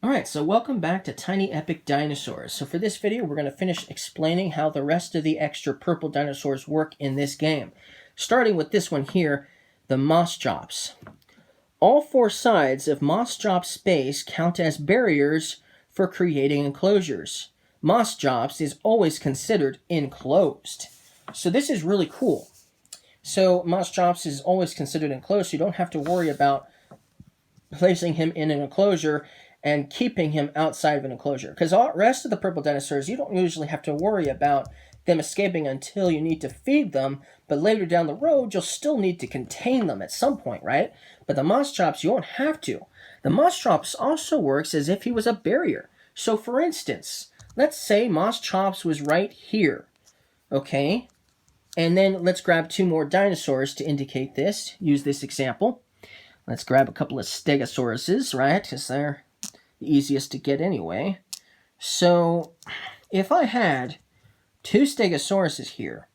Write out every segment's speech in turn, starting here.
Alright, so welcome back to Tiny Epic Dinosaurs. So for this video, we're going to finish explaining how the rest of the extra purple dinosaurs work in this game. Starting with this one here, the moss drops. All four sides of moss drop space count as barriers for creating enclosures. Moss drops is always considered enclosed. So this is really cool. So moss drops is always considered enclosed, so you don't have to worry about placing him in an enclosure and keeping him outside of an enclosure. Because all the rest of the purple dinosaurs, you don't usually have to worry about them escaping until you need to feed them, but later down the road, you'll still need to contain them at some point, right? But the moss drops, you won't have to. The moss drops also works as if he was a barrier. So for instance, let's say moss drops was right here, okay? And then let's grab two more dinosaurs to indicate this. Use this example. Let's grab a couple of stegosauruses, right? Because they're the easiest to get anyway. So if I had two stegosauruses here,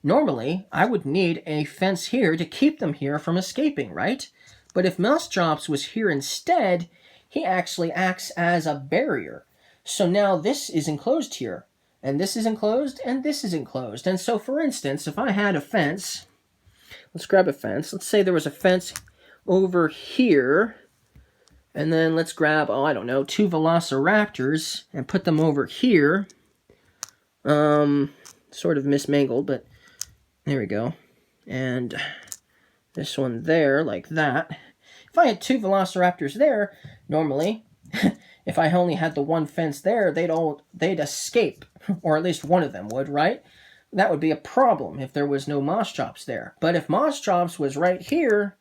normally I would need a fence here to keep them here from escaping, right? But if moss drops was here instead, he actually acts as a barrier. So now this is enclosed here, and this is enclosed, and this is enclosed. And so for instance, if I had a fence, let's grab a fence. Let's say there was a fence over here, and then let's grab, oh, I don't know, two velociraptors and put them over here. Sort of mismangled, but there we go. And this one there, like that. If I had two velociraptors there, normally, if I only had the one fence there, they'd escape, or at least one of them would, right? That would be a problem if there was no moss drops there. But if moss drops was right here,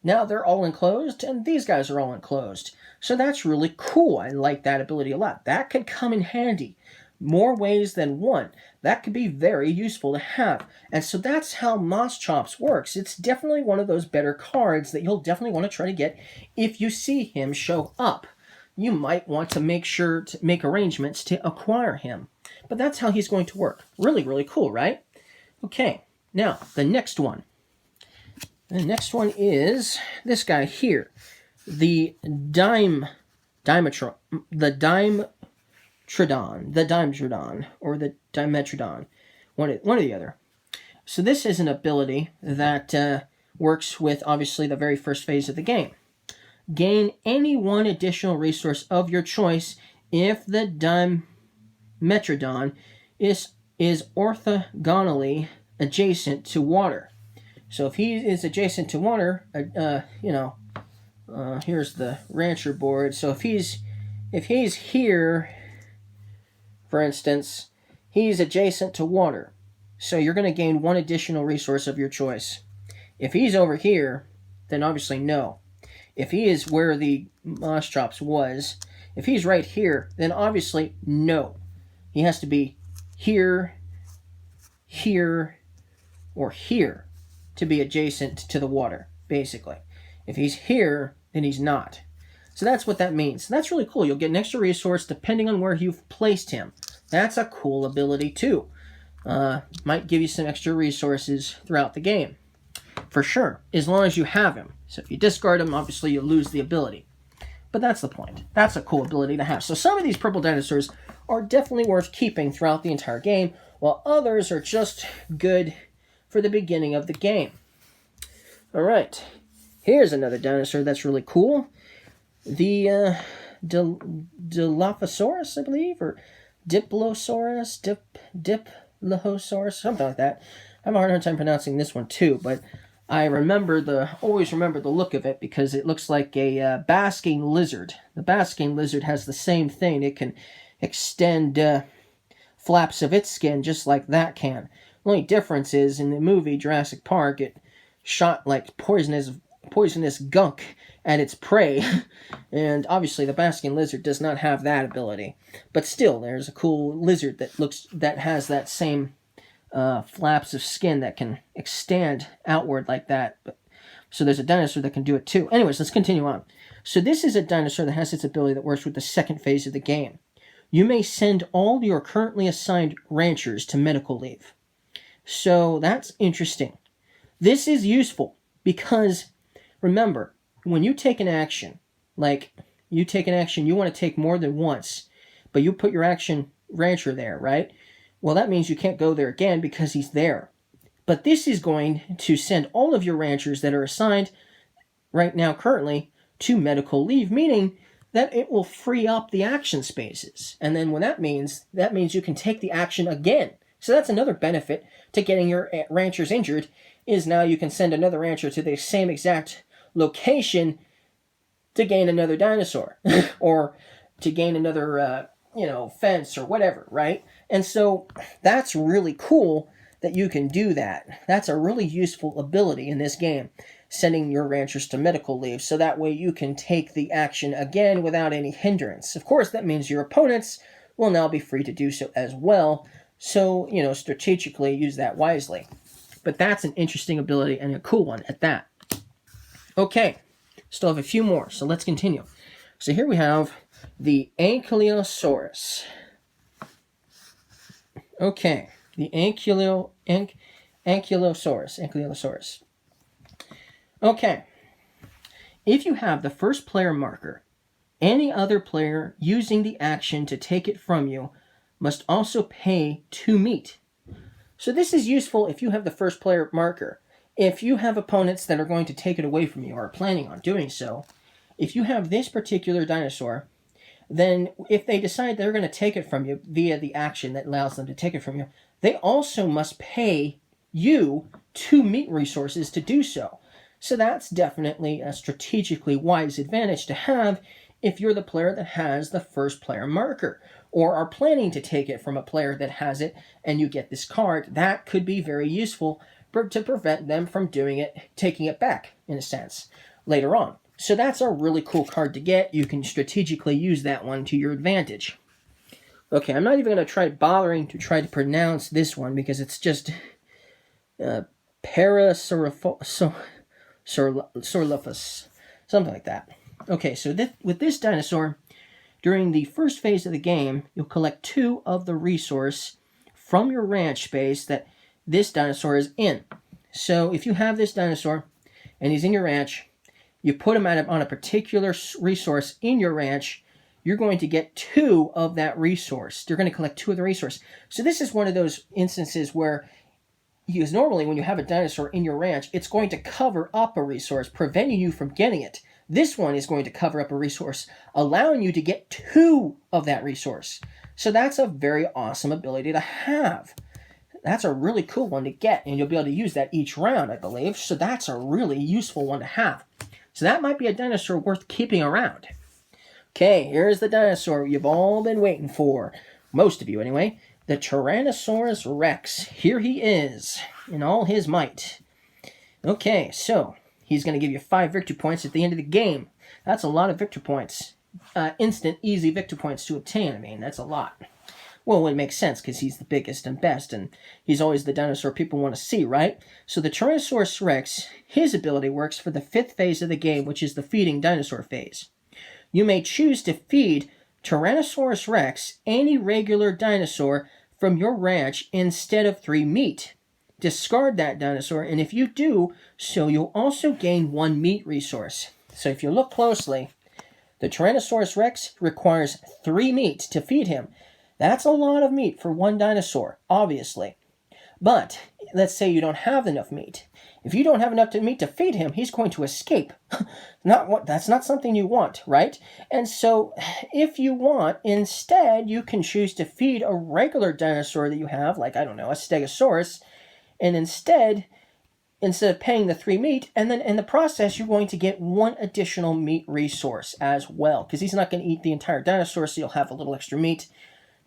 now they're all enclosed, and these guys are all enclosed. So that's really cool. I like that ability a lot. That could come in handy more ways than one. That could be very useful to have. And so that's how Moss Chops works. It's definitely one of those better cards that you'll definitely want to try to get if you see him show up. You might want to make sure to make arrangements to acquire him. But that's how he's going to work. Really, really cool, right? Okay, now the next one. The next one is this guy here, the Dimetrodon, or the Dimetrodon, one or the other. So this is an ability that works with, obviously, the very first phase of the game. Gain any one additional resource of your choice if the Dimetrodon is orthogonally adjacent to water. So if he is adjacent to water, here's the rancher board. So if he's here, for instance, he's adjacent to water. So you're going to gain one additional resource of your choice. If he's over here, then obviously no. If he is where the moss drops was, if he's right here, then obviously no. He has to be here, here, or here to be adjacent to the water, basically. If he's here, then he's not. So that's what that means. That's really cool. You'll get an extra resource depending on where you've placed him. That's a cool ability too. Might give you some extra resources throughout the game. For sure, as long as you have him. So if you discard him, obviously you lose the ability. But that's the point. That's a cool ability to have. So some of these purple dinosaurs are definitely worth keeping throughout the entire game, while others are just good for the beginning of the game. Alright, here's another dinosaur that's really cool. The Dilophosaurus, I believe, or Dilophosaurus, Dilophosaurus, something like that. I have a hard time pronouncing this one too, but I always remember the look of it because it looks like a basking lizard. The basking lizard has the same thing. It can extend flaps of its skin just like that can. The only difference is in the movie Jurassic Park, it shot like poisonous gunk at its prey, and obviously the basking lizard does not have that ability. But still, there's a cool lizard that has that same flaps of skin that can extend outward like that. So there's a dinosaur that can do it too. Anyways, let's continue on. So this is a dinosaur that has its ability that works with the second phase of the game. You may send all your currently assigned ranchers to medical leave. So that's interesting. This is useful because, remember, when you take an action, like you take an action you want to take more than once, but you put your action rancher there, right? Well, that means you can't go there again because he's there. But this is going to send all of your ranchers that are assigned right now currently to medical leave, meaning that it will free up the action spaces. And then when that means you can take the action again. So that's another benefit to getting your ranchers injured, is now you can send another rancher to the same exact location to gain another dinosaur or to gain another fence or whatever, right? And so that's really cool that you can do that. That's a really useful ability in this game, sending your ranchers to medical leave, so that way you can take the action again without any hindrance. Of course, that means your opponents will now be free to do so as well, so, strategically use that wisely. But that's an interesting ability and a cool one at that. Okay, still have a few more, so let's continue. So here we have the Ankylosaurus. Okay, the Ankylosaurus. Okay, if you have the first player marker, any other player using the action to take it from you must also pay to meet. So this is useful if you have the first player marker. If you have opponents that are going to take it away from you or are planning on doing so, if you have this particular dinosaur, then if they decide they're going to take it from you via the action that allows them to take it from you, they also must pay you 2 meat resources to do so. So that's definitely a strategically wise advantage to have if you're the player that has the first player marker, or are planning to take it from a player that has it and you get this card. That could be very useful to prevent them from taking it back, in a sense, later on. So that's a really cool card to get. You can strategically use that one to your advantage. Okay, I'm not even going to bothering to try to pronounce this one because it's just Parasaurolophus, something like that. Okay, so with this dinosaur, during the first phase of the game, you'll collect 2 of the resource from your ranch space that this dinosaur is in. So if you have this dinosaur and he's in your ranch, you put him on a particular resource in your ranch, you're going to get 2 of that resource. You're going to collect 2 of the resource. So this is one of those instances where, because normally when you have a dinosaur in your ranch, it's going to cover up a resource, preventing you from getting it. This one is going to cover up a resource, allowing you to get 2 of that resource. So that's a very awesome ability to have. That's a really cool one to get, and you'll be able to use that each round, I believe. So that's a really useful one to have. So that might be a dinosaur worth keeping around. Okay, here's the dinosaur you've all been waiting for. Most of you, anyway. The Tyrannosaurus Rex. Here he is, in all his might. Okay, so he's going to give you 5 victory points at the end of the game. That's a lot of victory points. Instant, easy victory points to obtain. I mean, that's a lot. Well, it makes sense because he's the biggest and best, and he's always the dinosaur people want to see, right? So the Tyrannosaurus Rex, his ability works for the 5th phase of the game, which is the feeding dinosaur phase. You may choose to feed Tyrannosaurus Rex any regular dinosaur from your ranch instead of 3 meat. Discard that dinosaur, and if you do so, you'll also gain 1 meat resource. So if you look closely, the Tyrannosaurus Rex requires 3 meat to feed him. That's a lot of meat for 1 dinosaur, obviously. But let's say you don't have enough meat. If you don't have enough meat to feed him, he's going to escape. That's not something you want, right? And so if you want, instead, you can choose to feed a regular dinosaur that you have, like, I don't know, a Stegosaurus, and instead of paying the 3 meat, and then in the process, you're going to get 1 additional meat resource as well, because he's not going to eat the entire dinosaur, so you'll have a little extra meat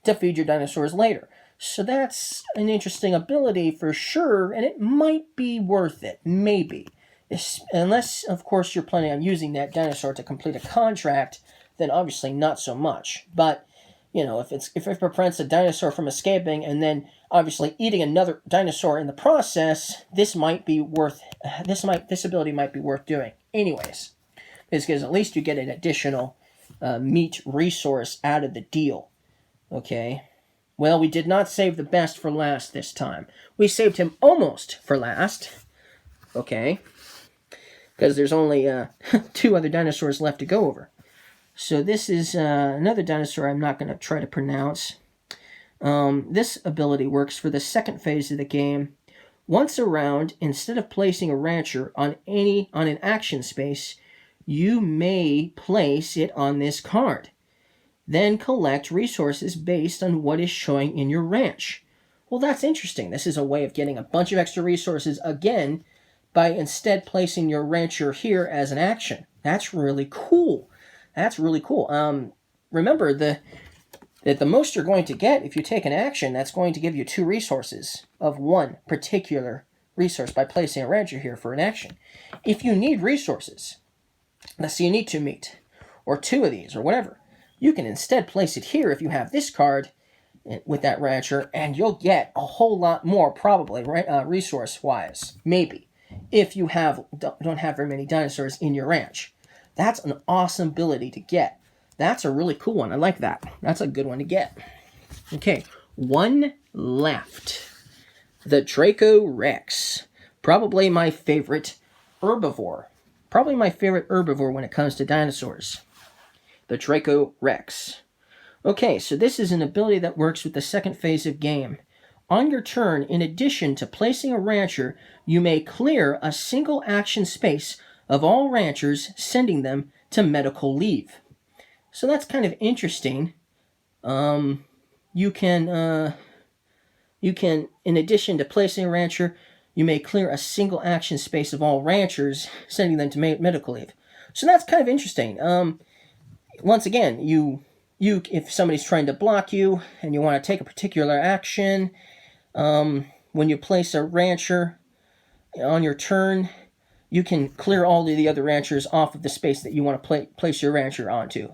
to feed your dinosaurs later. So that's an interesting ability for sure, and it might be worth it, maybe. Unless, of course, you're planning on using that dinosaur to complete a contract, then obviously not so much. But, if it prevents a dinosaur from escaping and then obviously eating another dinosaur in the process, this ability might be worth doing. Anyways, because at least you get an additional meat resource out of the deal. Okay. Well, we did not save the best for last this time. We saved him almost for last. Okay. Because there's only 2 other dinosaurs left to go over. So this is another dinosaur I'm not going to try to pronounce. This ability works for the second phase of the game. Once around, instead of placing a rancher on an action space, you may place it on this card. Then collect resources based on what is showing in your ranch. Well, that's interesting. This is a way of getting a bunch of extra resources again by instead placing your rancher here as an action. That's really cool. That's really cool. Remember that the most you're going to get if you take an action, that's going to give you 2 resources of one particular resource by placing a rancher here for an action. If you need resources, let's say you need 2 meat, or 2 of these, or whatever, you can instead place it here if you have this card with that rancher, and you'll get a whole lot more, probably, resource-wise, maybe, if you don't have very many dinosaurs in your ranch. That's an awesome ability to get. That's a really cool one. I like that. That's a good one to get. Okay, one left. The Draco Rex. Probably my favorite herbivore. Probably my favorite herbivore when it comes to dinosaurs. The Draco Rex. Okay, so this is an ability that works with the second phase of game. On your turn, in addition to placing a rancher, you may clear a single action space of all ranchers, sending them to medical leave. So that's kind of interesting. You can, in addition to placing a rancher, you may clear a single action space of all ranchers, sending them to medical leave. So that's kind of interesting. Once again, if somebody's trying to block you and you want to take a particular action, when you place a rancher on your turn, you can clear all of the other ranchers off of the space that you want to place your rancher onto,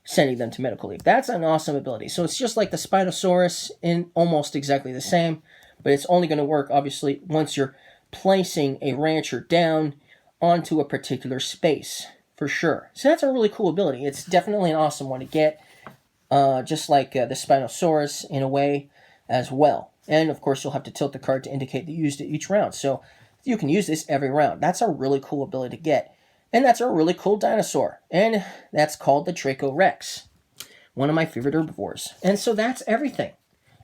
sending them to medical leave. That's an awesome ability. So it's just like the Spinosaurus, in almost exactly the same, but it's only going to work, obviously, once you're placing a rancher down onto a particular space, for sure. So that's a really cool ability. It's definitely an awesome one to get, just like the Spinosaurus in a way as well. And, of course, you'll have to tilt the card to indicate that you used it each round. So you can use this every round. That's a really cool ability to get. And that's a really cool dinosaur. And that's called the Draco Rex. One of my favorite herbivores. And so that's everything.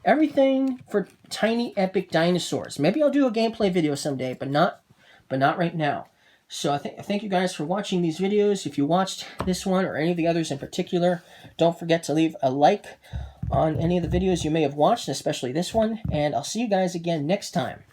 Everything for tiny epic dinosaurs. Maybe I'll do a gameplay video someday, but not right now. So I thank you guys for watching these videos. If you watched this one or any of the others in particular, don't forget to leave a like on any of the videos you may have watched, especially this one. And I'll see you guys again next time.